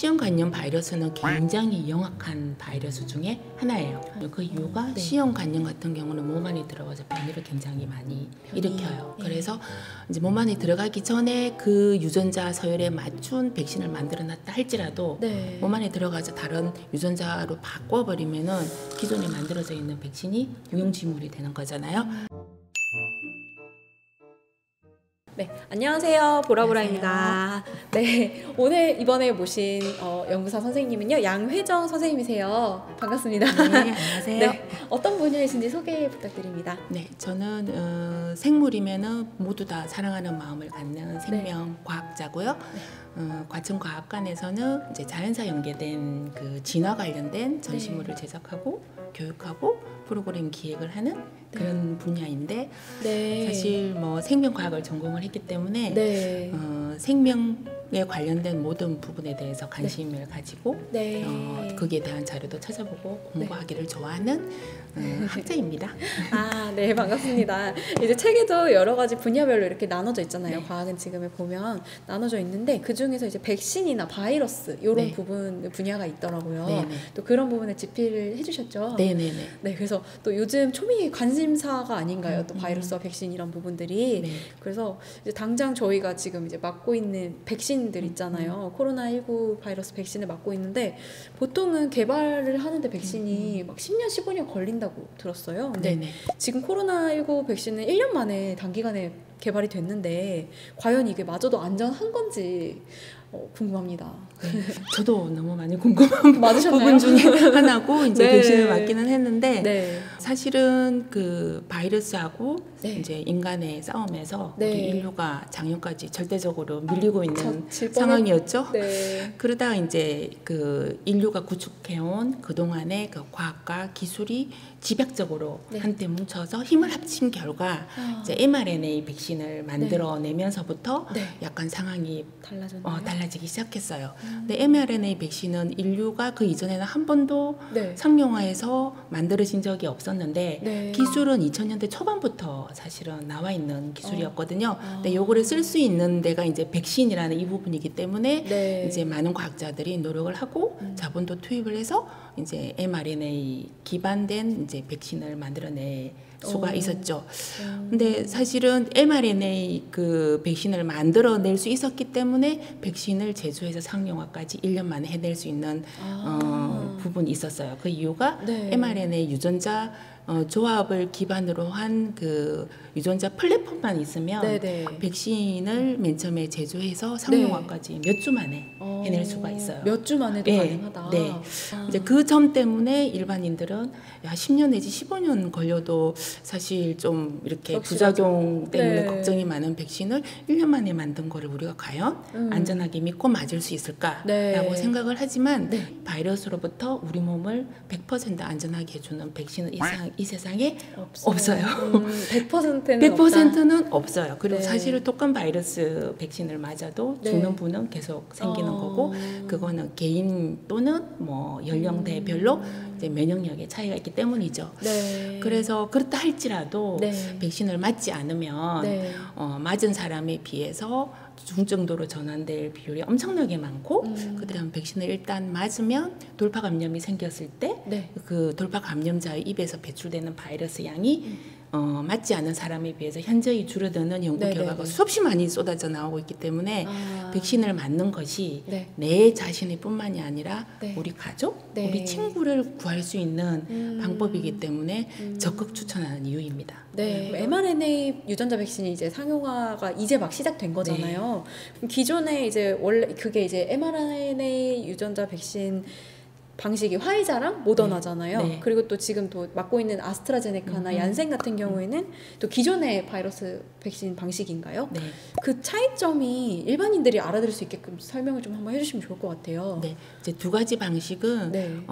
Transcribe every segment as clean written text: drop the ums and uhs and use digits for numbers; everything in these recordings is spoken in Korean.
C형간염 바이러스는 굉장히 영악한 바이러스 중에 하나예요. 그 이유가 C형간염 같은 경우는 몸 안에 들어가서 변이를 굉장히 많이 일으켜요. 그래서 이제 몸 안에 들어가기 전에 그 유전자 서열에 맞춘 백신을 만들어놨다 할지라도 몸 안에 들어가서 다른 유전자로 바꿔버리면은 기존에 만들어져 있는 백신이 유용지물이 되는 거잖아요. 네, 안녕하세요. 보라보라입니다. 네, 오늘 이번에 모신 연구사 선생님은요, 양회정 선생님이세요. 반갑습니다. 네, 안녕하세요. 네, 어떤 분야이신지 소개 부탁드립니다. 네, 저는 생물이면은 모두 다 사랑하는 마음을 갖는 생명 과학자고요. 과천과학관에서는 이제 자연사 연계된 그 진화 관련된 전시물을 제작하고 교육하고 프로그램 기획을 하는 그런 분야인데 사실 뭐 생명과학을 전공을 했기 때문에 생명에 관련된 모든 부분에 대해서 관심을 가지고 거기에 대한 자료도 찾아보고 공부하기를 좋아하는 학자입니다. 아, 네, 반갑습니다. 이제 책에도 여러 가지 분야별로 이렇게 나눠져 있잖아요. 과학은 지금에 보면 나눠져 있는데 그 중에서 이제 백신이나 바이러스 이런 부분 분야가 있더라고요. 또 그런 부분에 집필을 해주셨죠. 네, 그래서 또 요즘 초미의 관심사가 아닌가요? 또 바이러스와 백신 이런 부분들이. 그래서 이제 당장 저희가 지금 이제 맞고 있는 백신들 있잖아요. 코로나19 바이러스 백신을 맞고 있는데 보통은 개발을 하는데 백신이 막 10년, 15년 걸린다고 들었어요. 근데 지금 코로나19 백신은 1년 만에 단기간에 개발이 됐는데 과연 이게 마저도 안전한 건지 궁금합니다. 저도 너무 많이 궁금한 부분 중에 하나고 이제 백신을 맞기는 했는데 사실은 그 바이러스하고 이제 인간의 싸움에서 우리 인류가 작년까지 절대적으로 밀리고 있는 상황이었죠. 그러다 이제 그 인류가 구축해온 그동안의 그 과학과 기술이 집약적으로 한때 뭉쳐서 힘을 합친 결과 이제 mRNA 백신을 만들어내면서부터 약간 상황이 달라지기 시작했어요. 근데 mRNA 백신은 인류가 그 이전에는 한 번도 상용화해서 만들어진 적이 없었는데 기술은 2000년대 초반부터 사실은 나와 있는 기술이었거든요. 근데 요거를 쓸 수 있는 데가 이제 백신이라는 이 부분이기 때문에 이제 많은 과학자들이 노력을 하고 자본도 투입을 해서 이제 mRNA 기반된 이제 백신을 만들어낼 수가 있었죠. 근데 사실은 mRNA 그 백신을 만들어낼 수 있었기 때문에 백신을 제조해서 상용화까지 1년 만에 해낼 수 있는 부분이 있었어요. 그 이유가 mRNA 유전자 조합을 기반으로 한 그 유전자 플랫폼만 있으면 백신을 맨 처음에 제조해서 상용화까지 몇 주 만에 해낼 수가 있어요. 몇 주 만에도 가능하다. 이제 그 점 때문에 일반인들은 야 10년 내지 15년 걸려도 사실 좀 이렇게 부작용 때문에 걱정이 많은 백신을 1년 만에 만든 거를 우리가 과연 안전하게 믿고 맞을 수 있을까라고 생각을 하지만 바이러스로부터 우리 몸을 100% 안전하게 해주는 백신은 이 세상에 없어요. 100%는 없어요. 그리고 사실은 독감 바이러스 백신을 맞아도 죽는 분은 계속 생기는 거고 그거는 개인 또는 뭐 연령대별로 이제 면역력의 차이가 있기 때문이죠. 그래서 그렇다 할지라도 백신을 맞지 않으면 맞은 사람에 비해서 중증도로 전환될 비율이 엄청나게 많고 그다음 백신을 일단 맞으면 돌파 감염이 생겼을 때 그 돌파 감염자의 입에서 배출되는 바이러스 양이 맞지 않은 사람에 비해서 현저히 줄어드는 연구 결과가 수없이 많이 쏟아져 나오고 있기 때문에 백신을 맞는 것이 내 자신의 뿐만이 아니라 우리 가족, 우리 친구를 구할 수 있는 방법이기 때문에 적극 추천하는 이유입니다. mRNA 유전자 백신이 이제 상용화가 이제 막 시작된 거잖아요. 기존에 이제 원래 그게 이제 mRNA 유전자 백신 방식이 화이자랑 모더나잖아요. 그리고 또 지금 또 맞고 있는 아스트라제네카나 얀센 같은 경우에는 또 기존의 바이러스 백신 방식인가요? 그 차이점이 일반인들이 알아들을 수 있게끔 설명을 좀 한번 해주시면 좋을 것 같아요. 이제 두 가지 방식은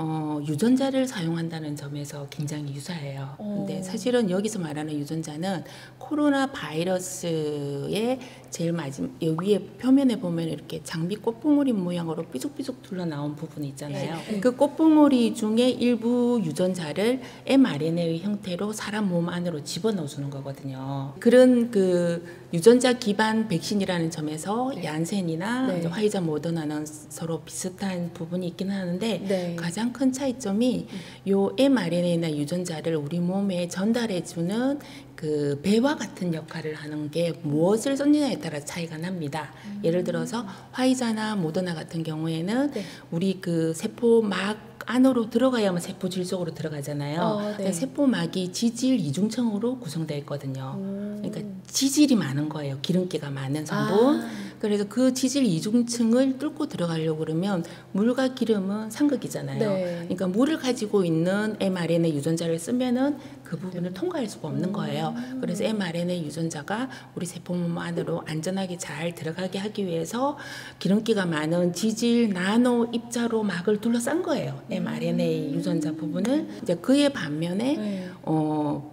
유전자를 사용한다는 점에서 굉장히 유사해요. 근데 사실은 여기서 말하는 유전자는 코로나 바이러스의 제일 위에 표면에 보면 이렇게 장미 꽃봉오리 모양으로 삐죽삐죽 둘러 나온 부분이 있잖아요. 그 꽃봉오리 중에 일부 유전자를 mRNA의 형태로 사람 몸 안으로 집어넣어 주는 거거든요. 그런 그 유전자 기반 백신이라는 점에서 얀센이나 이제 화이자 모더나는 서로 비슷한 부분이 있긴 하는데 가장 큰 차이점이 요 mRNA나 유전자를 우리 몸에 전달해 주는 그 배와 같은 역할을 하는 게 무엇을 썼느냐에 따라 차이가 납니다. 예를 들어서 화이자나 모더나 같은 경우에는 우리 그 세포막 안으로 들어가야만 세포 질 속으로 들어가잖아요. 세포막이 지질 이중층으로 구성되어 있거든요. 그러니까 지질이 많은 거예요. 기름기가 많은 성분. 그래서 그 지질 이중층을 뚫고 들어가려고 그러면 물과 기름은 상극이잖아요. 그러니까 물을 가지고 있는 mRNA 유전자를 쓰면은 그 부분을 통과할 수가 없는 거예요. 그래서 mRNA 유전자가 우리 세포몸 안으로 안전하게 잘 들어가게 하기 위해서 기름기가 많은 지질 나노 입자로 막을 둘러싼 거예요. mRNA 유전자 부분을. 이제 그에 반면에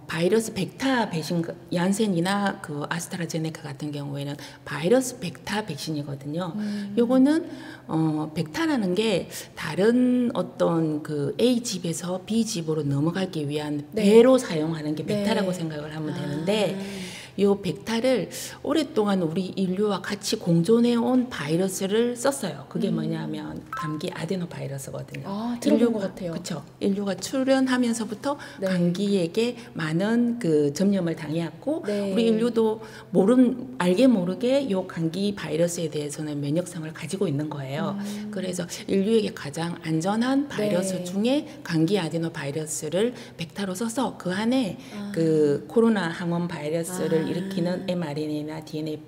바이러스 벡터 백신, 얀센이나 그 아스트라제네카 같은 경우에는 바이러스 벡터 백신이거든요. 요거는 벡터라는 게 다른 어떤 그 A 집에서 B 집으로 넘어가기 위한 배로 사용하는 게 벡터라고 생각을 하면 되는데, 요 벡터를 오랫동안 우리 인류와 같이 공존해 온 바이러스를 썼어요. 그게 뭐냐면 감기 아데노 바이러스거든요. 들어본 것 같아요. 그렇죠. 인류가 출현하면서부터 감기에게 많은 그 전염을 당해왔고, 우리 인류도 알게 모르게 요 감기 바이러스에 대해서는 면역성을 가지고 있는 거예요. 그래서 인류에게 가장 안전한 바이러스 중에 감기 아데노 바이러스를 벡터로 써서 그 안에 그 코로나 항원 바이러스를 일으키는 mRNA나 DNA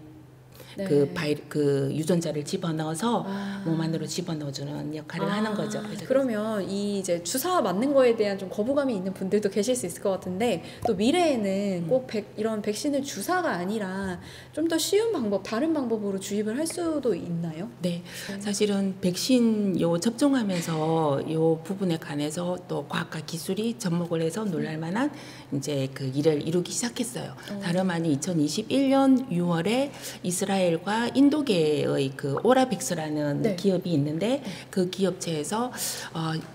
그 유전자를 집어넣어서 몸 안으로 집어넣어주는 역할을 하는 거죠. 그러면 이 이제 주사 맞는 거에 대한 좀 거부감이 있는 분들도 계실 수 있을 것 같은데, 또 미래에는 꼭 이런 백신을 주사가 아니라 좀 더 쉬운 방법, 다른 방법으로 주입을 할 수도 있나요? 네, 사실은 백신 접종하면서 요 부분에 관해서 또 과학과 기술이 접목을 해서 놀랄만한 이제 그 일을 이루기 시작했어요. 다름 아닌 2021년 6월에 이스라엘과 인도계의 그 오라빅스라는 기업이 있는데, 그 기업체에서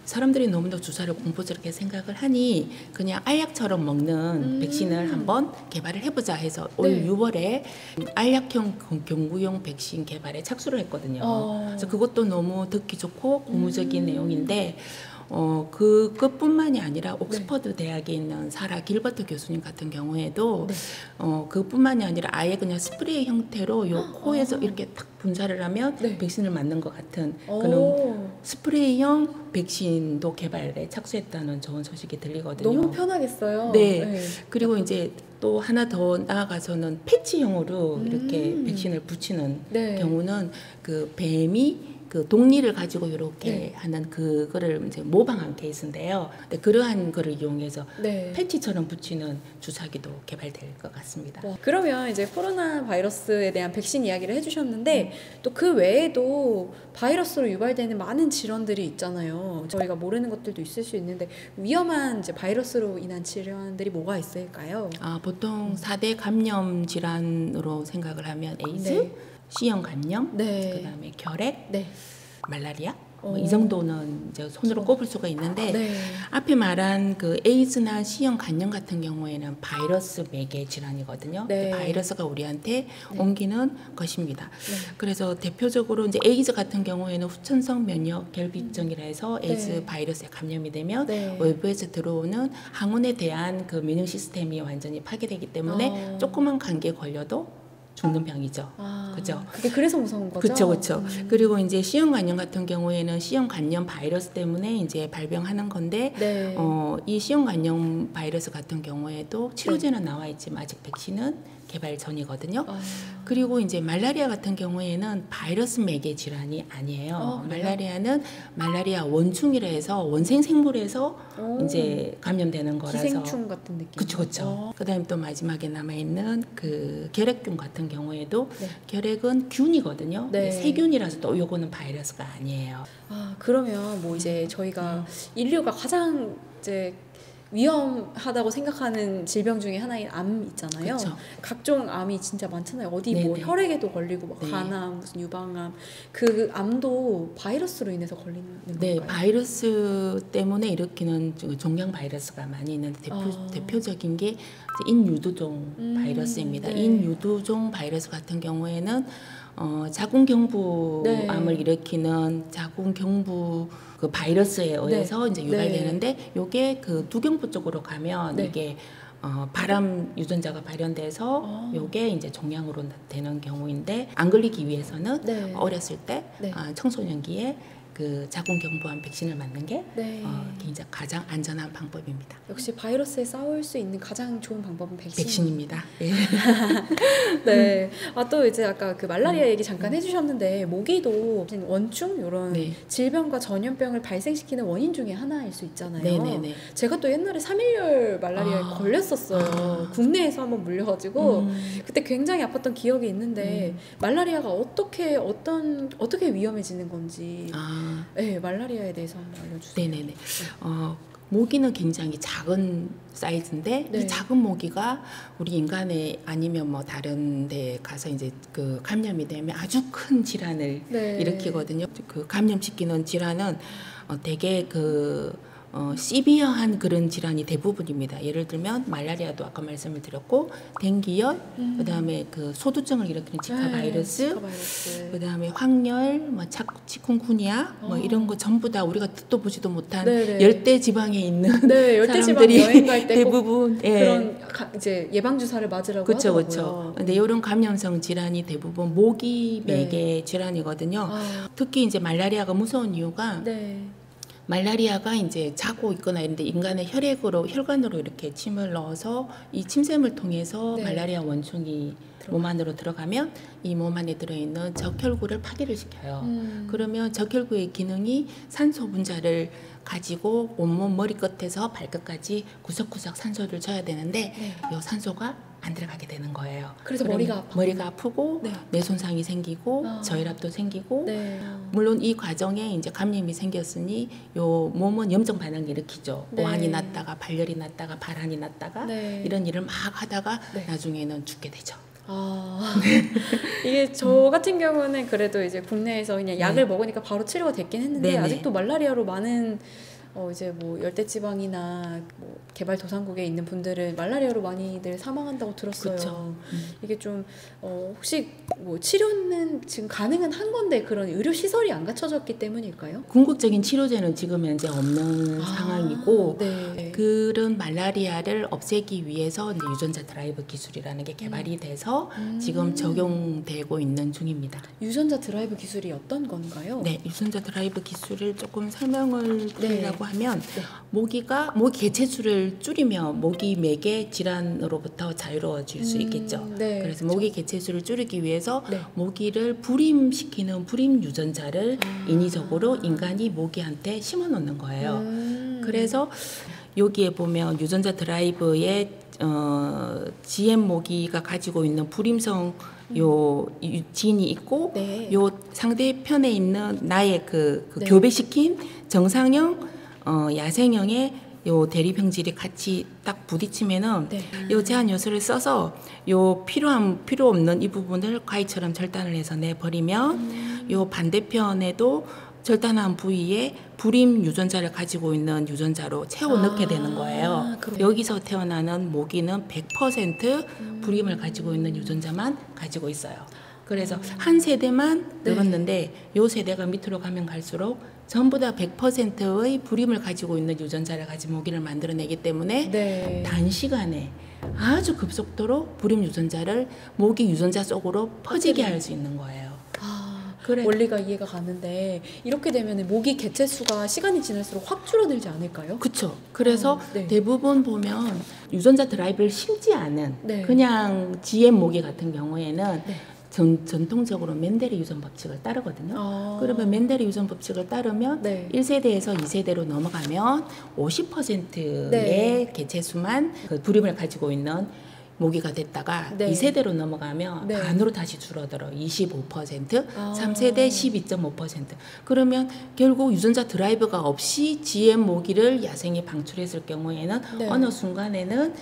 사람들이 너무나 주사를 공포스럽게 생각을 하니 그냥 알약처럼 먹는 백신을 한번 개발을 해보자 해서 올 6월에 알약형 경구용 백신 개발에 착수를 했거든요. 그래서 그것도 너무 듣기 좋고 고무적인 내용인데, 그것뿐만이 아니라 옥스퍼드 대학에 있는 사라 길버트 교수님 같은 경우에도 그뿐만이 아니라 아예 그냥 스프레이 형태로 요 코에서 이렇게 탁 분사를 하면 백신을 맞는 것 같은 그런 스프레이형 백신도 개발에 착수했다는 좋은 소식이 들리거든요. 너무 편하겠어요. 그리고 이제 또 하나 더 나아가서는 패치형으로 이렇게 백신을 붙이는 경우는 그 뱀이 그 독리를 가지고 이렇게 하는 그거를 이제 모방한 케이스인데요. 그러한 거를 이용해서 패치처럼 붙이는 주사기도 개발될 것 같습니다. 그러면 이제 코로나 바이러스에 대한 백신 이야기를 해주셨는데, 또 그 외에도 바이러스로 유발되는 많은 질환들이 있잖아요. 저희가 모르는 것들도 있을 수 있는데, 위험한 이제 바이러스로 인한 질환들이 뭐가 있을까요? 보통 4대 감염 질환으로 생각을 하면 에이즈, C형 감염, 그다음에 결핵, 말라리아, 이 정도는 이제 손으로 꼽을 수가 있는데, 앞에 말한 그 에이즈나 C형 감염 같은 경우에는 바이러스 매개 질환이거든요. 바이러스가 우리한테 옮기는 것입니다. 그래서 대표적으로 이제 에이즈 같은 경우에는 후천성 면역 결핍증이라 해서 에이즈 바이러스에 감염이 되면 외부에서 들어오는 항원에 대한 그 면역 시스템이 완전히 파괴되기 때문에 조그만 감기에 걸려도 죽는 병이죠. 그죠? 그게 그래서 무서운 거죠? 그렇죠. 그리고 이제 C형 간염 같은 경우에는 C형 간염 바이러스 때문에 이제 발병하는 건데, 이 C형 간염 바이러스 같은 경우에도 치료제는 나와 있지만 아직 백신은 개발 전이거든요. 그리고 이제 말라리아 같은 경우에는 바이러스 매개 질환이 아니에요. 말라리아는 말라리아 원충이라 해서 원생 생물에서 이제 감염되는 거라서. 기생충 같은 느낌. 그렇죠. 그다음에 또 마지막에 남아 있는 그 결핵균 같은 경우에도 결핵은 균이거든요. 세균이라서 또 요거는 바이러스가 아니에요. 그러면 뭐 이제 저희가 인류가 가장 이제 위험하다고 생각하는 질병 중에 하나인 암 있잖아요. 그쵸. 각종 암이 진짜 많잖아요. 어디 네네. 뭐 혈액에도 걸리고 뭐 네. 간암, 무슨 유방암, 그 암도 바이러스로 인해서 걸리는 네, 건가요? 바이러스 때문에 일으키는 종양 바이러스가 많이 있는데 대표적인 게 인유두종 바이러스입니다. 네. 인유두종 바이러스 같은 경우에는 자궁경부암을 네. 일으키는 자궁경부 그 바이러스에 의해서 네. 이제 유발되는데 요게 그 두경부 쪽으로 가면 네. 이게 발암 유전자가 발현돼서 요게 이제 종양으로 되는 경우인데 안 걸리기 위해서는 네. 어렸을 때 네. 청소년기에 그 자궁경부암 백신을 맞는 게 네. 굉장히 가장 안전한 방법입니다. 역시 바이러스에 싸울 수 있는 가장 좋은 방법은 백신입니다. 네. 네. 또 이제 아까 그 말라리아 얘기 잠깐 해주셨는데 모기도 원충 이런 네. 질병과 전염병을 발생시키는 원인 중에 하나일 수 있잖아요. 네네네. 제가 또 옛날에 3.1열 말라리아에 걸렸었어요. 국내에서 한번 물려가지고 그때 굉장히 아팠던 기억이 있는데 말라리아가 어떻게 위험해지는 건지 네, 말라리아에 대해서 한번 알려주세요. 네네네. 모기는 굉장히 작은 사이즈인데 네. 이 작은 모기가 우리 인간에 아니면 뭐 다른 데 가서 이제 그 감염이 되면 아주 큰 질환을 네. 일으키거든요. 그 감염시키는 질환은 되게 시비어한 그런 질환이 대부분입니다. 예를 들면 말라리아도 아까 말씀을 드렸고 댕기열, 그다음에 그 소두증을 일으키는 지카 바이러스, 그다음에 황열, 뭐 치kun구nya 뭐 이런 거 전부 다 우리가 듣도 보지도 못한 네네. 열대 지방에 있는 열대 지방 사람들이 여행 갈 때 대부분 그런 이제 예방 주사를 맞으라고 그쵸, 하더라고요. 그렇죠. 근데 이런 감염성 질환이 대부분 모기 매개 질환이거든요. 특히 이제 말라리아가 무서운 이유가 말라리아가 이제 자고 있거나 이런데 인간의 혈관으로 이렇게 침을 넣어서 이 침샘을 통해서 말라리아 원충이 몸 안으로 들어가면 이 몸 안에 들어있는 적혈구를 파괴를 시켜요. 그러면 적혈구의 기능이 산소 분자를 가지고 온몸 머리끝에서 발끝까지 구석구석 산소를 줘야 되는데 이 산소가 안 들어가게 되는 거예요. 그래서 머리가 아프고 뇌손상이 생기고 저혈압도 생기고 물론 이 과정에 이제 감염이 생겼으니 요 몸은 염증 반응을 일으키죠. 오한이 났다가 발열이 났다가 발한이 났다가 이런 일을 막 하다가 나중에는 죽게 되죠. 이게 저 같은 경우는 그래도 이제 국내에서 그냥 약을 먹으니까 바로 치료가 됐긴 했는데 아직도 말라리아로 많은 이제 뭐 열대지방이나 뭐 개발도상국에 있는 분들은 말라리아로 많이들 사망한다고 들었어요. 이게 좀 혹시 뭐 치료는 지금 가능은 한 건데 그런 의료 시설이 안 갖춰졌기 때문일까요? 궁극적인 치료제는 지금 현재 없는 상황이고 그런 말라리아를 없애기 위해서 이제 유전자 드라이브 기술이라는 게 개발이 돼서 지금 적용되고 있는 중입니다. 유전자 드라이브 기술이 어떤 건가요? 네, 유전자 드라이브 기술을 조금 설명을 드리려고 하면 모기 개체수를 줄이면 모기 매개 질환으로부터 자유로워질 수 있겠죠. 그래서 모기 개체수를 줄이기 위해서 모기를 불임시키는 불임 유전자를 인위적으로 인간이 모기한테 심어 놓는 거예요. 그래서 여기에 보면 유전자 드라이브에 GM 모기가 가지고 있는 불임성 진이 있고 요 상대편에 있는 나의 교배시킨 정상형 야생형의 요 대립형질이 같이 딱 부딪히면은 요 제한 요소를 써서 요 필요 없는 이 부분을 가위처럼 절단을 해서 내버리면 요 반대편에도 절단한 부위에 불임 유전자를 가지고 있는 유전자로 채워 넣게 되는 거예요. 여기서 태어나는 모기는 100% 불임을 가지고 있는 유전자만 가지고 있어요. 그래서 한 세대만 늘었는데 요 세대가 밑으로 가면 갈수록 전부 다 100%의 불임을 가지고 있는 유전자를 가진 모기를 만들어내기 때문에 단시간에 아주 급속도로 불임 유전자를 모기 유전자 속으로 퍼지게 할 수 있는 거예요. 원리가 이해가 가는데 이렇게 되면 모기 개체 수가 시간이 지날수록 확 줄어들지 않을까요? 그렇죠. 그래서 대부분 보면 유전자 드라이브를 심지 않은 그냥 GM 모기 같은 경우에는 전통적으로 멘델의 유전 법칙을 따르거든요. 그러면 멘델의 유전 법칙을 따르면 1세대에서 2세대로 넘어가면 50%의 개체수만 그 불임을 가지고 있는 모기가 됐다가 네. 2세대로 넘어가면 네. 반으로 다시 줄어들어 25%, 3세대 12.5%. 그러면 결국 유전자 드라이버가 없이 GM 모기를 야생에 방출했을 경우에는 네. 어느 순간에는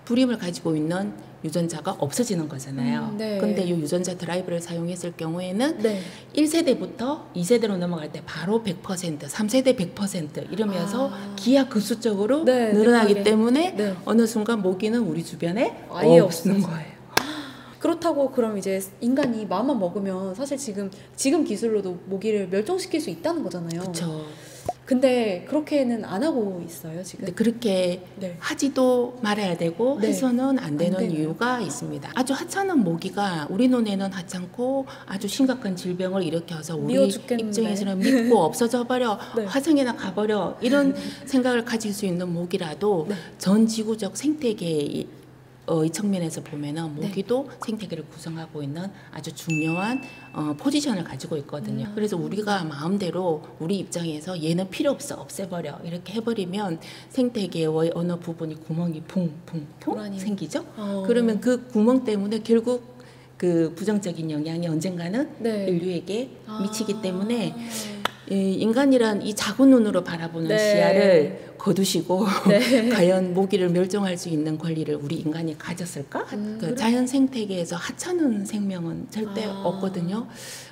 불임을 가지고 있는 유전자가 없어지는 거잖아요. 네. 근데 이 유전자 드라이버를 사용했을 경우에는 네. 1세대부터 2세대로 넘어갈 때 바로 100%, 3세대 100% 이러면서 기하급수적으로 네, 늘어나기 네. 때문에 네. 어느 순간 모기는 우리 주변에 아예 없는 거예요. 그렇다고 그럼 이제 인간이 마음만 먹으면 사실 지금 기술로도 모기를 멸종시킬 수 있다는 거잖아요. 그렇죠. 근데 그렇게는 안 하고 있어요 지금. 근데 그렇게 네. 하지도 말아야 되고 네. 해서는 안 되는 되나요? 이유가 있습니다. 아주 하찮은 모기가 우리 눈에는 하찮고 아주 심각한 질병을 일으켜서 우리 미워 죽겠는데. 입장에서는 믿고 없어져 버려 네. 화성이나 가버려 이런 생각을 가질 수 있는 모기라도 네. 전 지구적 생태계의 이 측면에서 보면은 모기도 생태계를 구성하고 있는 아주 중요한 포지션을 가지고 있거든요. 그래서 우리가 마음대로 우리 입장에서 얘는 필요 없어 없애버려 이렇게 해버리면 생태계의 어느 부분이 구멍이 붕붕붕 생기죠. 그러면 그 구멍 때문에 결국 그 부정적인 영향이 언젠가는 네. 인류에게 미치기 때문에 인간이란 이 작은 눈으로 바라보는 네. 시야를 거두시고 네. 과연 모기를 멸종할 수 있는 권리를 우리 인간이 가졌을까? 그 자연 생태계에서 하찮은 생명은 절대 없거든요.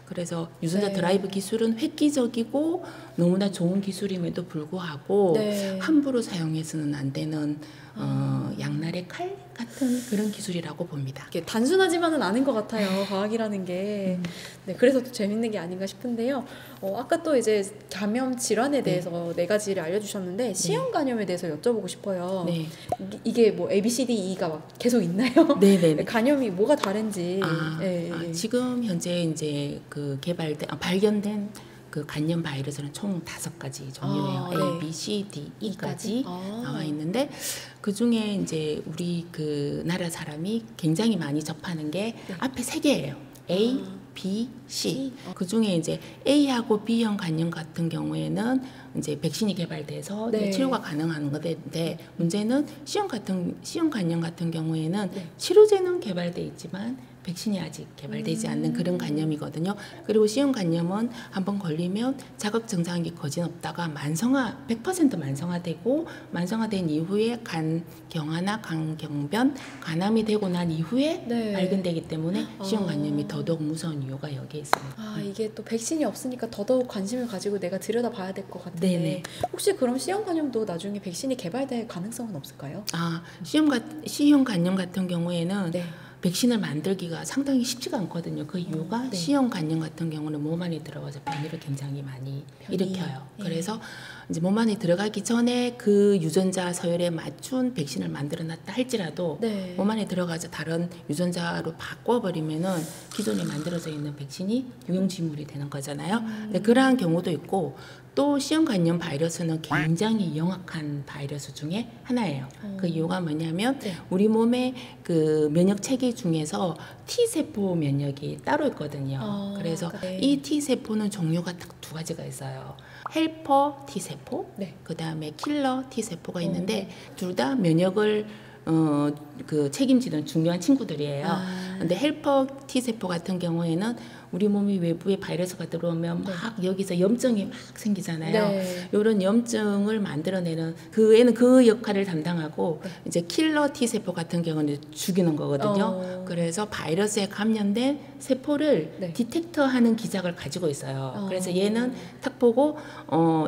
그래서 유전자 네. 드라이브 기술은 획기적이고 너무나 좋은 기술임에도 불구하고 네. 함부로 사용해서는 안 되는 양날의 칼 같은 그런 기술이라고 봅니다. 이게 단순하지만은 않은 것 같아요. 과학이라는 게. 네, 그래서 또 재밌는 게 아닌가 싶은데요. 아까 또 이제 감염 질환에 대해서 네 가지를 알려주셨는데 C형 감염에 대해서 여쭤보고 싶어요. 네. 이게 뭐 A, B, C, D, E가 막 계속 있나요? 네네. 감염이 뭐가 다른지. 지금 현재 이제 그 발견된 그 간염 바이러스는 총 5가지 종류예요. A, B, C, D, E까지 나와 있는데 그 중에 이제 우리 그 나라 사람이 굉장히 많이 접하는 게 앞에 3개예요. A, B, C. 그 중에 이제 A하고 B형 간염 같은 경우에는 이제 백신이 개발돼서 치료가 가능한 건데 문제는 C형 간염 같은 경우에는 치료제는 개발돼 있지만 백신이 아직 개발되지 않는 그런 간염이거든요. 그리고 C형 간염은 한번 걸리면 자극 증상이 거진 없다가 100% 만성화되고 만성화된 이후에 간경화나 간경변, 간암이 되고 난 이후에 발견되기 때문에 C형 간염이 더더욱 무서운 이유가 여기에 있습니다. 이게 또 백신이 없으니까 더더욱 관심을 가지고 내가 들여다봐야 될 것 같은데 네네. 혹시 그럼 C형 간염도 나중에 백신이 개발될 가능성은 없을까요? C형 간염 같은 경우에는 백신을 만들기가 상당히 쉽지가 않거든요. 그 이유가 C형 간염 같은 경우는 몸 안에 들어가서 변이를 굉장히 많이 일으켜요. 그래서 이제 몸 안에 들어가기 전에 그 유전자 서열에 맞춘 백신을 만들어놨다 할지라도 몸 안에 들어가서 다른 유전자로 바꿔버리면은 기존에 만들어져 있는 백신이 유용지물이 되는 거잖아요. 그러한 경우도 있고 또 C형 간염 바이러스는 굉장히 영악한 바이러스 중에 하나예요. 그 이유가 뭐냐면 우리 몸의 그 면역 체계 중에서 T세포 면역이 따로 있거든요. 그래서 이 T세포는 종류가 딱 2가지가 있어요. 헬퍼 T세포, 그 다음에 킬러 T세포가 있는데 둘 다 면역을 그 책임지는 중요한 친구들이에요. 근데 헬퍼 T세포 같은 경우에는 우리 몸이 외부에 바이러스가 들어오면 막 여기서 염증이 막 생기잖아요. 이런 염증을 만들어내는 애는 그 역할을 담당하고 이제 킬러 T세포 같은 경우는 죽이는 거거든요. 그래서 바이러스에 감염된 세포를 디텍터하는 기작을 가지고 있어요. 그래서 얘는 딱 보고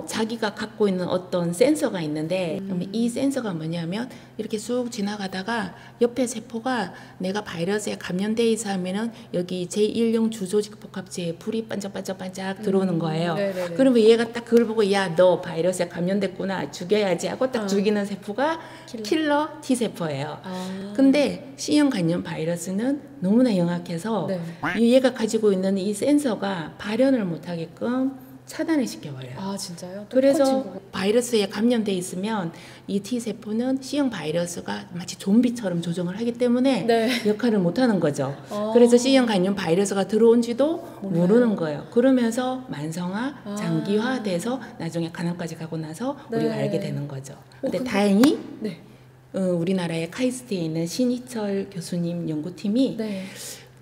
자기가 갖고 있는 어떤 센서가 있는데 이 센서가 뭐냐면 이렇게 쑥 지나가다가 옆에 세포가 내가 바이러스에 감염돼 있어 하면은 여기 제1형 주조직 복합체에 불이 반짝반짝반짝 들어오는 거예요. 그러면 얘가 딱 그걸 보고 야, 너 바이러스에 감염됐구나 죽여야지 하고 딱 죽이는 세포가 킬러 T세포예요. 근데 C형 간염 바이러스는 너무나 영악해서 얘가 가지고 있는 이 센서가 발현을 못하게끔 차단을 시켜버려요. 진짜요? 그래서 바이러스에 감염돼 있으면 이 T세포는 C형 바이러스가 마치 좀비처럼 조정을 하기 때문에 역할을 못하는 거죠. 그래서 C형 간염 바이러스가 들어온지도 모르는 거예요. 그러면서 만성화, 장기화돼서 나중에 간암까지 가고 나서 우리가 알게 되는 거죠. 근데 다행히 우리나라의 카이스트에 있는 신희철 교수님 연구팀이 네.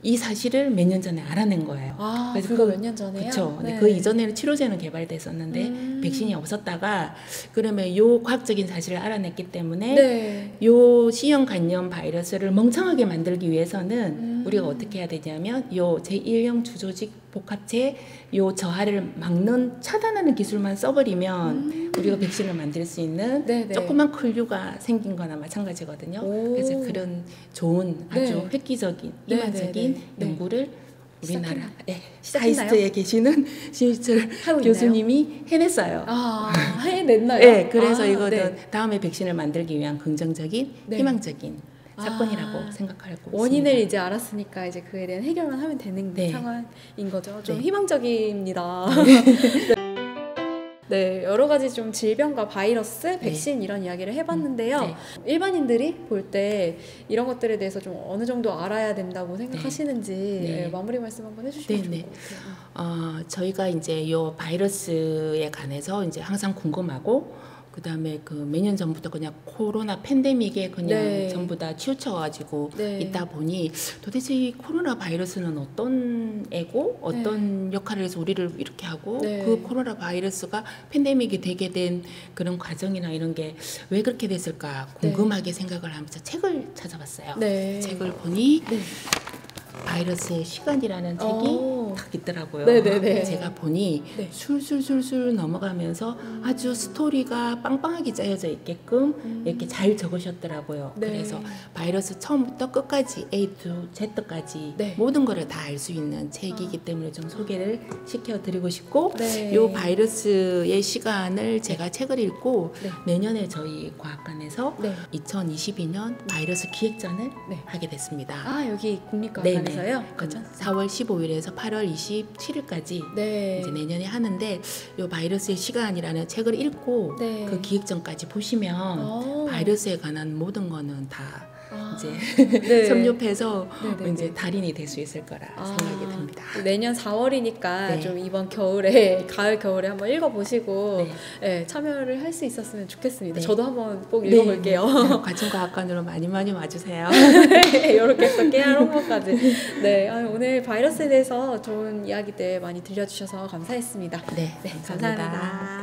이 사실을 몇 년 전에 알아낸 거예요. 아, 그래서 그거 몇 년 전에요? 그렇죠. 네. 그 이전에는 치료제는 개발됐었는데 백신이 없었다가 그러면 요 과학적인 사실을 알아냈기 때문에 네. 요 C형 간염 바이러스를 멍청하게 만들기 위해서는 우리가 어떻게 해야 되냐면 요 제1형 주조직 복합체 요 저하를 막는 차단하는 기술만 써버리면 우리가 백신을 만들 수 있는 네네. 조그만 클류가 생긴 거나 마찬가지거든요. 그래서 그런 좋은 아주 네. 획기적인 희망적인 네. 연구를 우리나라 시작했나요? 카이스트에 계시는 신희철 교수님이 해냈어요. 아, 해냈나요? 네, 그래서 이거는 네. 다음에 백신을 만들기 위한 긍정적인, 네. 희망적인 사건이라고 생각하고 원인을 있습니다. 이제 알았으니까 이제 그에 대한 해결만 하면 되는 네. 상황인 거죠. 좀 네. 희망적입니다. 네, 여러 가지 좀 질병과 바이러스, 백신 이런 이야기를 해봤는데요. 네. 일반인들이 볼 때 이런 것들에 대해서 좀 어느 정도 알아야 된다고 생각하시는지 네. 마무리 말씀 한번 해주시면 좋을 네. 것 같아요. 저희가 이제 요 바이러스에 관해서 이제 항상 궁금하고 그다음에 그 몇 년 전부터 그냥 코로나 팬데믹에 그냥 네. 전부 다 치우쳐가지고 네. 있다 보니 도대체 이 코로나 바이러스는 어떤 애고 어떤 역할을 해서 우리를 이렇게 하고 네. 그 코로나 바이러스가 팬데믹이 되게 된 그런 과정이나 이런 게 왜 그렇게 됐을까 궁금하게 생각을 하면서 책을 찾아봤어요. 네. 책을 보니 네. 바이러스의 시간이라는 책이 딱 있더라고요. 네네네. 제가 보니 네. 술술술술 넘어가면서 아주 스토리가 빵빵하게 짜여져 있게끔 이렇게 잘 적으셨더라고요. 네. 그래서 바이러스 처음부터 끝까지 A to Z까지 네. 모든 거를 다 알 수 있는 책이기 때문에 좀 소개를 시켜드리고 싶고 네. 이 바이러스의 시간을 제가 책을 읽고 네. 내년에 저희 과학관에서 네. 2022년 바이러스 기획전을 네. 하게 됐습니다. 아, 여기 국립과학관에서요? 그렇죠. 4월 15일에서 8월 27일까지 네. 이제 내년에 하는데 이 바이러스의 시간이라는 책을 읽고 네. 그 기획전까지 보시면 바이러스에 관한 모든 거는 다 이제 네. 섭렵해서 네네네. 이제 달인이 될 수 있을 거라 생각이 듭니다. 내년 4월이니까 네. 좀 이번 겨울에 가을 겨울에 한번 읽어보시고 네. 네, 참여를 할 수 있었으면 좋겠습니다. 네. 저도 한번 꼭 읽어볼게요. 과천과학관으로 많이 와주세요. 이렇게 또 깨알 홍보까지. 네, 오늘 바이러스에 대해서 좋은 이야기들 많이 들려주셔서 감사했습니다. 네, 네, 감사합니다. 감사합니다.